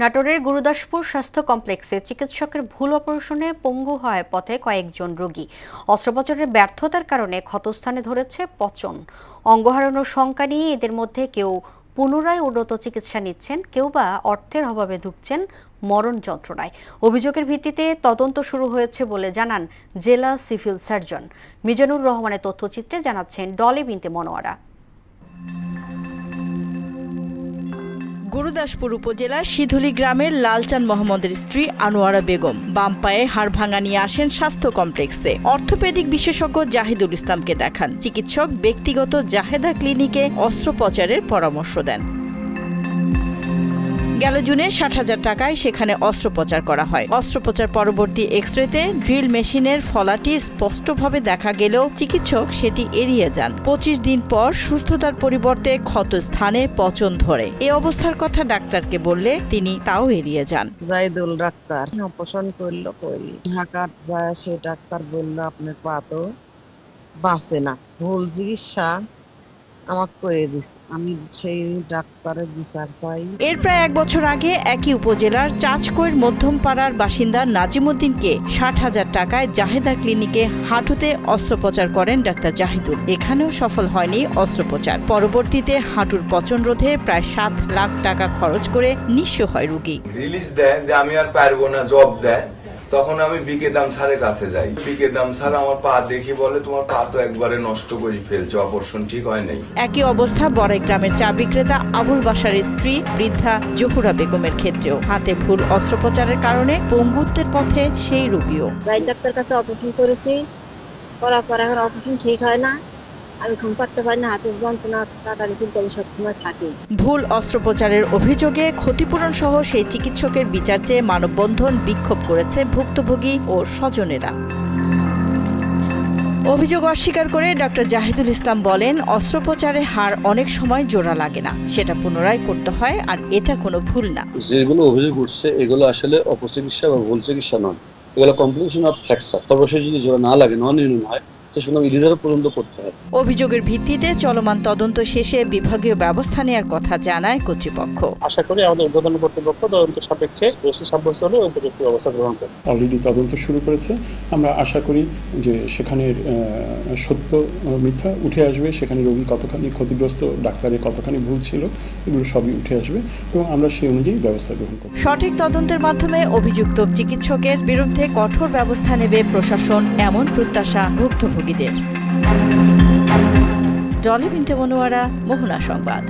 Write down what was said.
নাটোরের গুরুদাসপুর স্বাস্থ্য কমপ্লেক্সে চিকিৎসকের ভুল অপারেশনে পঙ্গু হয় পথে কয়েকজন রোগী। অস্ত্রোপচারের ব্যর্থতার কারণে ক্ষতস্থানে ধরেছে পচন। অঙ্গ হারানোর শঙ্কা নিয়ে এদের মধ্যে কেউ পুনরায় উন্নত চিকিৎসা নিচ্ছেন, কেউ বা অর্থের অভাবে ভুগছেন মরণ যন্ত্রণায়। অভিযোগের ভিত্তিতে তদন্ত শুরু হয়েছে বলে জানান জেলা সিভিল সার্জন মিজানুর রহমানের তথ্যচিত্রে জানাচ্ছেন ডলি বিনতে মনোয়ারা। গুরুদাসপুর উপজেলার সিধুলি গ্রামের লালচান মোহাম্মদের স্ত্রী আনোয়ারা বেগম বাম পায়ে হাড় ভাঙা নিয়ে আসেন স্বাস্থ্য কমপ্লেক্সে। অর্থোপেডিক বিশেষজ্ঞ জাহিদুল ইসলামকে দেখান। চিকিৎসক ব্যক্তিগত জাহেদা ক্লিনিকে অস্ত্রোপচারের পরামর্শ দেন। গেল জুনে ৬০,০০০ টাকায় সেখানে অস্ত্রোপচার করা হয়। অস্ত্রোপচার পরবর্তী এক্সরেতে ড্রিল মেশিনের ফলাটি স্পষ্টভাবে দেখা গেলেও চিকিৎসক সেটি এড়িয়ে যান। ২৫ দিন পর সুস্থতার পরিবর্তে ক্ষত স্থানে পচন ধরে। এ অবস্থার কথা ডাক্তারকে বললে তিনি তাও এড়িয়ে যান। জাহিদুল ডাক্তার অপারেশন করলো, ঢাকার যায় সে ডাক্তার বললো আপনার পা তো বাঁচে না, ভুল চিকিৎসা আমাকে করে দিছে। আমি সেই ডাক্তারের বিচার চাই। এর প্রায় ১ বছর আগে একই উপজেলার চাঁচকৈর মধ্যমপাড়ার বাসিন্দা নাজিমুদ্দিনকে ৬০,০০০ টাকায় জাহেদা ক্লিনিকে হাঁটুতে অস্ত্রোপচার করেন ডাক্তার জাহিদুল। এখানেও সফল হয়নি অস্ত্রোপচার। পরবর্তীতে হাঁটুর পচন রোধে প্রায় ৭ লাখ টাকা খরচ করে নিঃস্ব হয় রোগী। রিলিজ দেয় যে আমি আর পারবো না, জব দেয়, তখন আমি বিকে দাম স্যারের কাছে যাই। বিকে দাম স্যার আমার পা দেখি বলে তোমার পা তো একবারে নষ্ট করে ফেলছে, অপারেশন ঠিক হয় নাই। একই অবস্থা বড়াই গ্রামের চা বিক্রেতা আবুল বাশার স্ত্রী বৃদ্ধা জহুরা বেগমের ক্ষেত্রেও। হাতে ভুল অস্ত্রোপচারের কারণে পঙ্গুত্বের পথে সেই রোগীও। ডাক্তার কাছে অপারেশন করেছি, করার পর এখন অপারেশন ঠিক হয় না, আমি ঘুম পাড়তে পারি না, হাতের যন্ত্রণা টাটারি কিন্তু আমি সবসময় থাকি। ভুল অস্ত্রোপচারের অভিযোগে ক্ষতিপূরণ সহ সেই চিকিৎসকের বিচার চেয়ে মানববন্ধন বিক্ষোভ করেছে ভুক্তভোগী ও স্বজনেরা। অভিযোগ অস্বীকার করে ডক্টর জাহিদুল ইসলাম বলেন, অস্ত্রোপচারে হাড় অনেক সময় জোড়া লাগে না, সেটা পুনরায় করতে হয়, আর এটা কোনো ভুল না। যেগুলো অভিযোগ উঠছে এগুলো আসলে অপচিকিৎসা বা ভুল চিকিৎসা নয়, এগুলো কমপ্লিকেশন অফ ফ্র্যাকচার। সর্বশেষ যদি জোড়া না লাগে, নন ইউনিয়ন হয়, অভিযোগের ভিত্তিতে চলমান তদন্ত শেষে বিভাগীয় ব্যবস্থা নেওয়ার কথা জানায় কর্তৃপক্ষ। আশা করি আমাদের ঊর্ধ্বতন কর্তৃপক্ষ তদন্ত সাপেক্ষে দোষী সাব্যস্ত হলে উপযুক্ত ব্যবস্থা গ্রহণ করবে। অলরেডি তদন্ত শুরু করেছে। আমরা আশা করি যে সেখানের সত্য মিথ্যা উঠে আসবে, সেখানে রোগী কতখানি ক্ষতিগ্রস্ত, ডাক্তারের কতখানি ভুল ছিল, এগুলো সবই উঠে আসবে এবং আমরা সেই অনুযায়ী ব্যবস্থা গ্রহণ করব। সঠিক তদন্তের মাধ্যমে অভিযুক্ত চিকিৎসকের বিরুদ্ধে কঠোর ব্যবস্থা নেবে প্রশাসন, এমন প্রত্যাশা ভুক্তভোগীদের। ডলি বিনতে মনোয়ারা, মোহনা সংবাদ।